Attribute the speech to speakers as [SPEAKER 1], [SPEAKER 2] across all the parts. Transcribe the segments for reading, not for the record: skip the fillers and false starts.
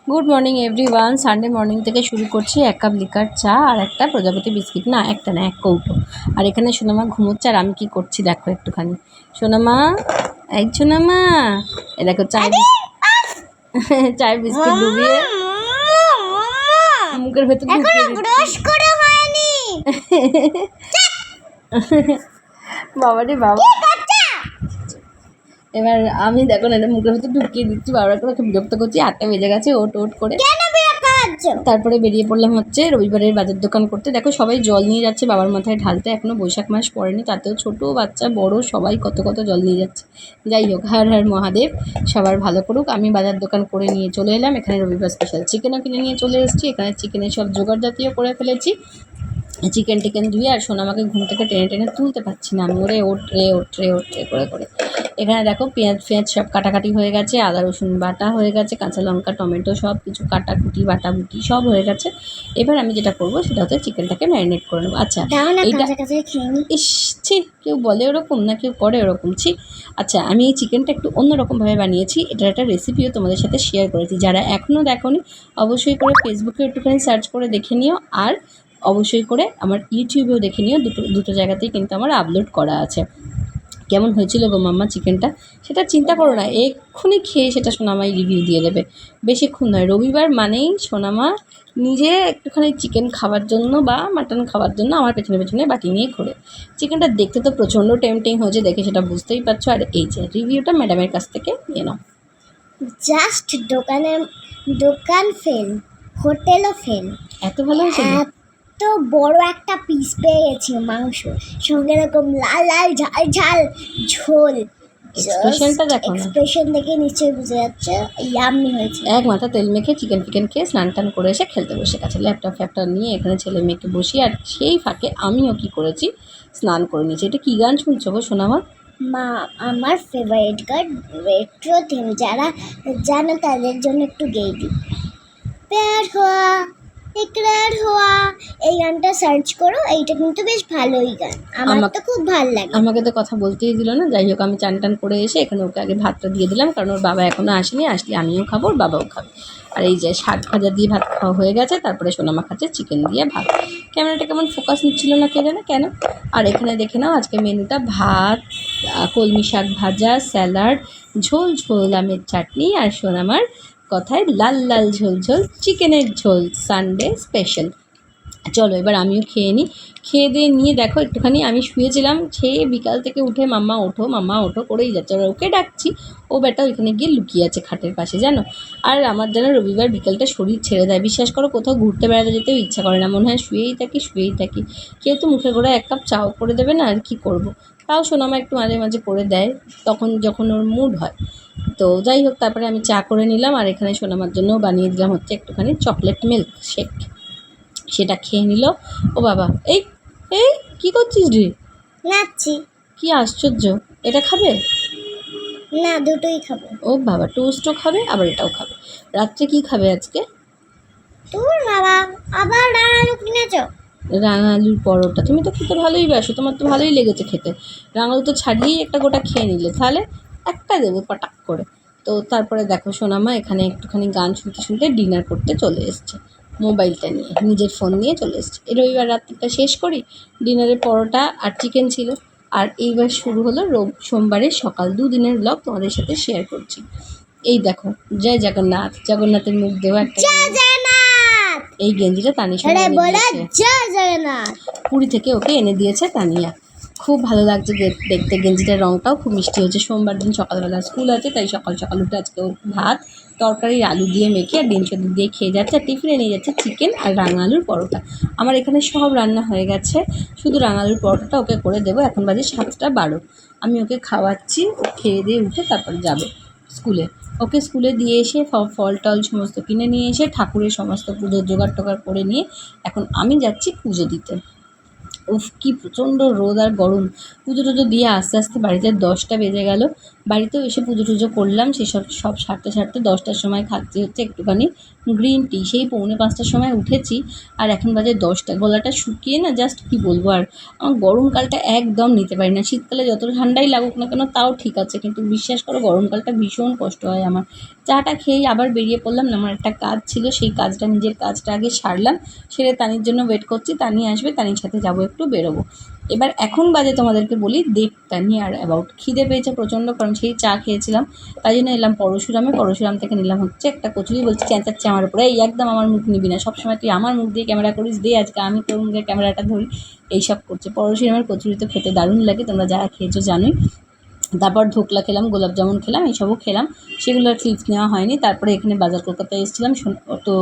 [SPEAKER 1] Good morning everyone. Sunday morning থেকে শুরু করছি। 1 কাপ লিকার চা আর একটা প্রজাপতি বিস্কিট, না একটা না, 1 কৌটো। আর এখানে সোনামা ঘুমোচ্ছে আর আমি কি করছি দেখো একটুখানি। সোনামা, এই সোনামা, এ দেখো চায়ের বিস্কিট ডুবিয়ে মুখের ভেতর ঢুকিয়ে বাবা রে বাবা। এবার আমি দেখো না, এটা মুখের ভেতর ঢুকিয়ে দিচ্ছি, বারবার করে বিরক্ত করছি। 8টা বেজে গেছে, ওট করে তারপরে বেরিয়ে পড়লাম হচ্ছে রবিবারের বাজার দোকান করতে। দেখো সবাই জল নিয়ে যাচ্ছে বাবার মাথায় ঢালতে, এখনও বৈশাখ মাস পড়েনি, তাতেও ছোটো বাচ্চা বড় সবাই কত কত জল নিয়ে যাচ্ছে। যাই হোক, হর হর মহাদেব, সবার ভালো করুক। আমি বাজার দোকান করে নিয়ে চলে এলাম। এখানে রবিবার স্পেশাল চিকেনও কিনে নিয়ে চলে এসেছি। এখানে চিকেনের সব জোগাড় জাতীয় করে ফেলেছি। চিকেন টিকেন ধুয়ে আর সোনামাকে ঘুম থেকে টেনে তুলতে পারছি না আমি, ওরে ওঠ রে করে। এখানে দেখো পেঁয়াজ সব কাটাকাটি হয়ে গেছে, আদা রসুন বাটা হয়ে গেছে, কাঁচা লঙ্কা টমেটো সব কিছু কাটাকুটি বাটাবুটি সব হয়ে গেছে। এবার আমি যেটা করবো সেটা হচ্ছে চিকেনটাকে ম্যারিনেট করে নেবো। আচ্ছা, এইটা ইস ছি, কেউ বলে ওরকম না কেউ করে ওরকম, ছি। আচ্ছা, আমি এই চিকেনটা একটু অন্যরকমভাবে বানিয়েছি। এটার একটা রেসিপিও তোমাদের সাথে শেয়ার করেছি। যারা এখনও দেখোনি অবশ্যই করে ফেসবুকে একটুখানি সার্চ করে দেখে নিও, আর অবশ্যই করে আমার ইউটিউবেও দেখে নিও। দুটো জায়গাতেই কিন্তু আমার আপলোড করা আছে। কেমন হয়েছিল গো মাম্মা চিকেনটা, সেটা চিন্তা করো না, এক্ষুনি খেয়ে সেটা সোনামাই রিভিউ দিয়ে দেবে। বেশিক্ষণ নয়, রবিবার মানেই সোনামা নিজে একটুখানি চিকেন খাওয়ার জন্য বা মাটন খাওয়ার জন্য আমার পেছনে বাটি নিয়ে ঘোরে। চিকেনটা দেখতে তো প্রচণ্ড টেম্পটিং হয়েছে, দেখে সেটা বুঝতেই পারছো। আর এই যে রিভিউটা ম্যাডামের কাছ থেকে নিয়ে নাও।
[SPEAKER 2] জাস্ট দোকান ফেল, হোটেলও ফেল।
[SPEAKER 1] এত ভালো হয়েছে,
[SPEAKER 2] এত বড় একটা পিস পেয়ে গেছি মাংস, সঙ্গে এরকম লাল ঝাল ঝোল।
[SPEAKER 1] এক্সপ্রেশনটা দেখো না,
[SPEAKER 2] এক্সপ্রেশন দেখে নিশ্চয়ই বুঝে যাচ্ছে ইয়াম্মি হয়েছে।
[SPEAKER 1] এক মাথা তেল মেখে চিকেন খেয়ে স্নান টান করে এসে খেলতে বসে গেছে। ল্যাপটপ নিয়ে এখানে ছেলে মেয়েকে বসি, আর সেই ফাঁকে আমিও কি করেছি, স্নান করে নিয়েছি। এটা কী গান শুনছো গো সোনামা?
[SPEAKER 2] মা, আমার ফেভারিট গান রেট্রো থিম, যারা জানো তাদের জন্য একটু গেয়ে দিই। প্যার হুয়া ইকরার হুয়া, এই গানটা সার্চ করো, এইটা কিন্তু বেশ ভালোই গান, আমার তো খুব ভালো লাগে।
[SPEAKER 1] আমাকে তো কথা বলতেই দিল না। যাই হোক, আমি চান টান করে এসে এখানে ওকে আগে ভাতটা দিয়ে দিলাম, কারণ ওর বাবা এখনও আসেনি, আসলে আমিও খাবো ওর বাবাও খাবে। আর এই যে শাক ভাজা দিয়ে ভাত খাওয়া হয়ে গেছে, তারপরে সোনামা খাচ্ছে চিকেন দিয়ে ভাত। ক্যামেরাটা কেমন ফোকাস নিচ্ছিল না কে জানে কেন। আর এখানে দেখে নাও আজকে মেনুটা: ভাত, কলমি শাক ভাজা, স্যালাড, ঝোল আমের চাটনি, আর সোনামার কথায় লাল ঝোল চিকেনের ঝোল, সানডে স্পেশাল। চলো এবার আমিও খেয়ে নিই। খেয়ে দিয়ে নিয়ে দেখো একটুখানি আমি শুয়েছিলাম, খেয়ে বিকাল থেকে উঠে মাম্মা ওঠো করেই যাচ্ছে। এবার ওকে ডাকছি, ও বেটা ওইখানে গিয়ে লুকিয়ে আছে খাটের পাশে, জানো। আর আমার যেন রবিবার বিকালটা শরীর ছেড়ে দেয়, বিশ্বাস করো, কোথাও ঘুরতে বেড়াতে যেতেও ইচ্ছা করে না, মনে হয় শুয়েই থাকি। কেউ তো মুখে গোড়া 1 কাপ চাও করে দেবে না, আর কি করব। তাও সোনামা একটু মাঝে করে দেয়, যখন ওর মুড হয়। তো যাই হোক, তারপরে আমি চা করে নিলাম, আর এখানে সোনামার জন্যও বানিয়ে দিলাম হচ্ছে একটুখানি চকলেট মিল্ক শেক। সেটা খেয়ে নিল। ও বাবা, এই কি করছিস রে?
[SPEAKER 2] নাচছি।
[SPEAKER 1] কি আশ্চর্য, এটা খাবে
[SPEAKER 2] না? দুটোই খাবো।
[SPEAKER 1] ও বাবা, টোস্টও খাবে আবার এটাও খাবে। রাত্রে কি খাবে আজকে?
[SPEAKER 2] তোর বাবা আবার রাঙালু কিনেছ?
[SPEAKER 1] রাঙালুর পরোটা, তুমি তো খেতে ভালোই বাসো, তোমার তো ভালোই লেগেছে খেতে। রাঙালু তো ছাড়িয়েই একটা গোটা খেয়ে নিলে, তাহলে একটা দেবো পটাক করে। তো তারপরে দেখো সোনামা এখানে একটুখানি গান শুনতে ডিনার করতে চলে এসছে, মোবাইলটা নিয়ে, নিজের ফোন নিয়ে চলে এসছে। এই রবিবার রাত্রিটা শেষ করি। ডিনারে পরোটা আর চিকেন ছিল। আর এইবার শুরু হলো সোমবারের সকাল, 2 দিনের ব্লগ তোমাদের সাথে শেয়ার করছি। এই দেখো, জয় জগন্নাথের মুখ দেওয়া একটা এই গেঞ্জিটা তানিশা পুরী থেকে ওকে এনে দিয়েছে তানিয়া। খুব ভালো লাগছে দেখতে, গেঞ্জিটার রঙটাও খুব মিষ্টি হয়েছে। সোমবার দিন সকালবেলা স্কুল আছে, তাই সকাল উঠে আজকে ও ভাত তরকারি আলু দিয়ে মেখে আর ডিম সেদ্ধ দিয়ে খেয়ে যাচ্ছে, আর টিফিনে নিয়ে যাচ্ছে চিকেন আর রাঙালুর পরোটা। আমার এখানে সব রান্না হয়ে গেছে, শুধু রাঙালুর পরোটাটা ওকে করে দেবো। এখন বাজে 7টা 12, আমি ওকে খাওয়াচ্ছি, ও খেয়ে দিয়ে উঠে তারপর যাবে স্কুলে। ওকে স্কুলে দিয়ে এসে ফল টল সমস্ত কিনে নিয়ে এসে ঠাকুরের সমস্ত পুজোর জোগাড় টোগাড় করে নিয়ে এখন আমি যাচ্ছি পুজো দিতে। উফ কি প্রচণ্ড রোদ আর গরম। পুজো টুজো দিয়ে আস্তে আস্তে বাড়িতে 10টা বেজে গেল। বাড়িতেও এসে পুজো টুজো করলাম, সেসব সারতে 10টার সময় খাচ্ছি হচ্ছে একটুখানি গ্রিন টি। সেই 4:45টার সময় উঠেছি আর এখন বাজে 10টা। গলাটা শুকিয়ে না জাস্ট কি বলবো আর। আমার গরমকালটা একদম নিতে পারি না। শীতকালে যত ঠান্ডাই লাগুক না কেন তাও ঠিক আছে, কিন্তু বিশ্বাস করো গরমকালটা ভীষণ কষ্ট হয় আমার। চাটা খেয়েই আবার বেরিয়ে পড়লাম। আমার একটা কাজ ছিল, সেই কাজটা নিজের কাজটা আগে সারলাম, সেরে তানির জন্য ওয়েট করছি। তানি আসবে, তানির সাথে যাবো, একটু বেরোবো। এবার এখন বাজে তোমাদেরকে বলি 1:30 নিয়ার অ্যাবাউট। খিদে পেয়েছে প্রচণ্ড, কারণ সেই চা খেয়েছিলাম। তাই জন্য এলাম পরশুরাম থেকে নিলাম হচ্ছে একটা কচুরি। বলছি চেঁচাচ্ছে আমার উপরে, এই একদম আমার মুখ নিবি না, সবসময় তুই আমার মুখ দিয়ে ক্যামেরা করিস, দে আজকে আমি তোর মুখে ক্যামেরাটা ধরি, এইসব করছে। পরশুরামের কচুরি তো খেতে দারুণ লাগে, তোমরা যারা খেয়েছো জানোই। তারপর ধোকলা খেলাম, গোলাপ জামুন খেলাম, এইসবও খেলাম। সেগুলোর ক্লিপস নেওয়া হয়নি। তারপরে এখানে বাজার কলকাতায় এসেছিলাম, তো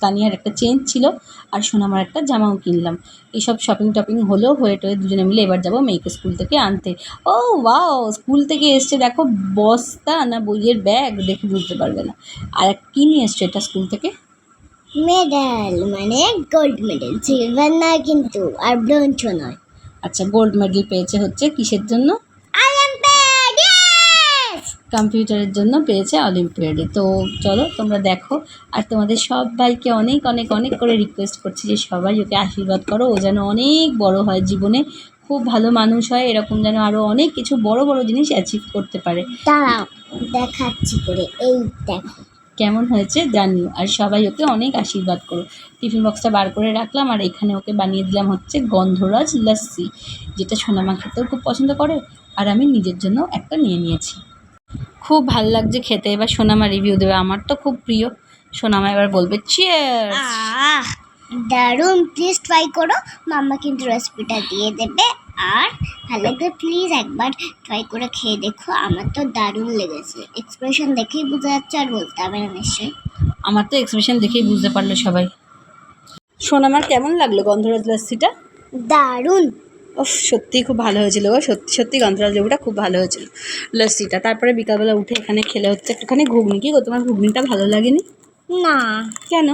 [SPEAKER 1] তানিয়ার একটা চেন ছিল আর সোনামার একটা জামাও কিনলাম। এইসব শপিং টপিং হলো, হয়ে টয়ে দুজনে মিলে এবার যাবো মেয়েকে স্কুল থেকে আনতে। ও ওয়াও, স্কুল থেকে এসছে দেখো, বস্তা না বইয়ের ব্যাগ দেখে বুঝতে পারবে না। আর কী নিয়ে এসছো এটা স্কুল থেকে?
[SPEAKER 2] মেডেল, মানে গোল্ড মেডেল, সিলভার না কিন্তু, আর ব্রোঞ্জও নয়।
[SPEAKER 1] আচ্ছা, গোল্ড মেডেল পেয়েছে হচ্ছে কিসের জন্য?
[SPEAKER 2] Olympiad, yes!
[SPEAKER 1] কম্পিউটারের জন্য পেয়েছে অলিম্পিয়াডে। তো চলো তোমরা দেখো, আর তোমাদের সবাইকে অনেক অনেক অনেক করে রিকোয়েস্ট করছি যে সবাই ওকে আশীর্বাদ করো, ও যেন অনেক বড় হয় জীবনে, খুব ভালো মানুষ হয়, এরকম যেন আরও অনেক কিছু বড় বড় জিনিস অ্যাচিভ করতে পারে।
[SPEAKER 2] দাঁড়াও দেখাচ্ছি করে, এই দেখো
[SPEAKER 1] কেমন হয়েছে জানিও, আর সবাই ওকে অনেক আশীর্বাদ করো। টিফিন বক্সটা বার করে রাখলাম, আর এখানে ওকে বানিয়ে দিলাম হচ্ছে গন্ধরাজ লস্যি, যেটা সোনামা খেতেও খুব পছন্দ করে, আর আমি নিজের জন্য একটা নিয়ে নিয়েছি। খুব ভাল লাগছে খেতে। এবার সোনামা রিভিউ দেবে, আমার তো খুব প্রিয়। সোনামা এবার বলবে চিয়ার্স।
[SPEAKER 2] দারুণ, প্লিজ ট্রাই করো। মাম্মা কিন্তু রেসিপিটা দিয়ে দেবে, আর ভালো লাগলে প্লিজ একবার ট্রাই করে খেয়ে দেখো। আমার তো দারুণ লেগেছে, এক্সপ্রেশন দেখেই বোঝা যাচ্ছে, আর বলতে হবে না নিশ্চয়ই।
[SPEAKER 1] আমার তো এক্সপ্রেশন দেখেই বুঝতে পারলো সবাই। সোনামার কেমন লাগলো গন্ধরাজ লস্যিটা?
[SPEAKER 2] দারুণ।
[SPEAKER 1] ওফ, সত্যিই খুব ভালো হয়েছিল গো, সত্যি সত্যি গন্ধরাজ লেবুটা খুব ভালো হয়েছিল লস্যিটা। তারপরে বিকালবেলা উঠে এখানে খেলে হচ্ছে একটুখানি ঘুগনি। কি গো, তোমার ঘুগনিটা ভালো লাগেনি?
[SPEAKER 2] না,
[SPEAKER 1] কেন?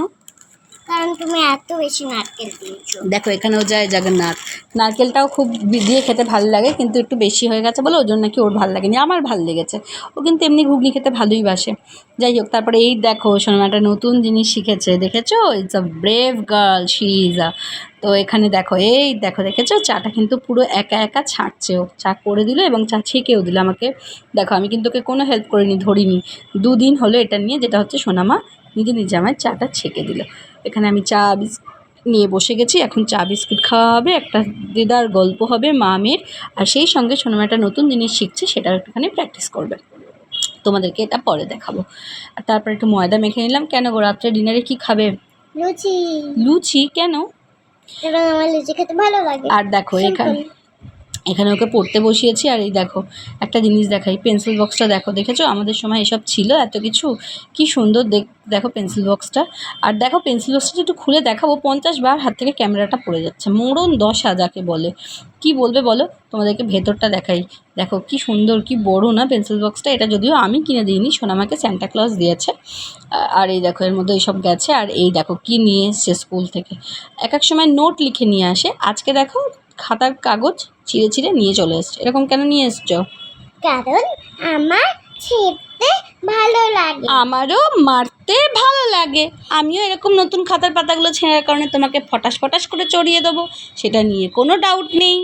[SPEAKER 2] কারণ তুমি এত বেশি নারকেল দিয়েছো।
[SPEAKER 1] দেখো এখানেও যায় জগন্নাথ, নারকেলটাও খুব দিয়ে খেতে ভালো লাগে, কিন্তু একটু বেশি হয়ে গেছে বলে ওর জন্য নাকি ওর ভালো লাগেনি, আমার ভালো লেগেছে। ও কিন্তু এমনি ঘুগনি খেতে ভালোই বাসে। যাই হোক, তারপরে এই দেখো সোনামা একটা নতুন জিনিস শিখেছে, দেখেছো? It's a brave girl, she is a. তো এখানে দেখো, এই দেখো, দেখেছো চাটা কিন্তু পুরো একা একা ছাড়ছে। ও চা করে দিল এবং চা ছেঁকেও দিল আমাকে। দেখো আমি কিন্তু ওকে কোনো হেল্প করিনি, ধরিনি। 2 দিন হলো এটা নিয়ে, যেটা হচ্ছে সোনামা নিজে নিজে আমায় চাটা ছেঁকে দিল। এখানে আমি চা নিয়ে বসে গেছি, এখন চা বিস্কুট খাওয়া হবে, একটা দিদার গল্প হবে মা মেয়ের, আর সেই সঙ্গে সোনামা একটা নতুন জিনিস শিখছে, সেটার একটুখানি প্র্যাকটিস করবে। তোমাদেরকে এটা পরে দেখাবো। আর তারপর একটু ময়দা মেখে নিলাম। কেন গো, রাত্রে ডিনারে কি খাবে?
[SPEAKER 2] লুচি।
[SPEAKER 1] লুচি? কেন?
[SPEAKER 2] কারণ আমার লুচি খেতে ভালো লাগে।
[SPEAKER 1] আর দেখো এখানে ওকে পড়তে বসিয়েছি। আর এই দেখো একটা জিনিস দেখাই, পেন্সিল বক্সটা দেখো, দেখেছো? আমাদের সময় এসব ছিল এত কিছু, কি সুন্দর দেখো পেন্সিল বক্সটা। আর দেখো পেন্সিল বক্সটা একটু খুলে দেখাবো, 50 বার হাত থেকে ক্যামেরাটা পড়ে যাচ্ছে, মোড়ন দশা যাকে বলে। কি বলবে বলো? তোমাদেরকে ভেতরটা দেখাই, দেখো কি সুন্দর, কি বড় না পেন্সিল বক্সটা। এটা যদিও আমি কিনে দিইনি, সোনামাকে স্যান্টা ক্লজ দিয়েছে। আর এই দেখো এর মধ্যে এইসব গেছে। আর এই দেখো কি নিয়ে এসছে স্কুল থেকে, এক এক সময় নোট লিখে নিয়ে আসে। আজকে দেখো খাতার কাগজ ছিঁড়ে ছিঁড়ে নিয়ে চলে এসছে। এরকম কেন নিয়ে এসছো?
[SPEAKER 2] কারণ আমার ছিঁড়তে ভালো লাগে।
[SPEAKER 1] আমারও মারতে ভালো লাগে। আমিও এরকম নতুন খাতার পাতাগুলো ছেঁড়ার কারণে তোমাকে ফটাস ফটাস করে চড়িয়ে দেবো, সেটা নিয়ে কোনো ডাউট নেই।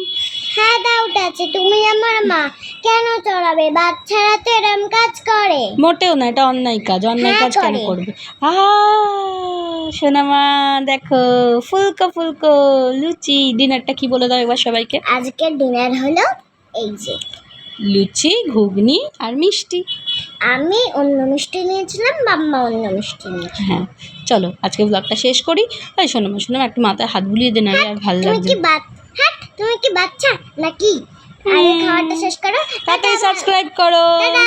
[SPEAKER 2] হ্যাঁ, ডাউট আছে। তুমি আমার মা, কেন চড়াবে? বাচ্চারা তো এরম কাজ করে।
[SPEAKER 1] মোটেও না, এটা অন্যায় কাজ। অন্যায়
[SPEAKER 2] হ্যাঁ,
[SPEAKER 1] কাজ কেন
[SPEAKER 2] করে।
[SPEAKER 1] করবে? সোনামা দেখো, ফুলকো ফুলকো লুচি। ডিনারটা কি বলে দাও একবার সবাইকে।
[SPEAKER 2] আজকের ডিনার হলো এই যে
[SPEAKER 1] লুচি, ঘুগনি আর মিষ্টি।
[SPEAKER 2] আমি অন্য মিষ্টি নিয়েছিলাম, মাম্মা অন্য মিষ্টি নিয়েছিল।
[SPEAKER 1] হ্যাঁ, চলো আজকে ব্লগটা শেষ করি। তাই সোনামা একটু মাথায় হাত বুলিয়ে দে না, আর ভালো লাগছে।
[SPEAKER 2] তুমি কি বাচ্চা নাকি? আগে খাওয়াটা শেষ করো।
[SPEAKER 1] তাড়াতাড়ি সাবস্ক্রাইব করো।
[SPEAKER 2] টাটা।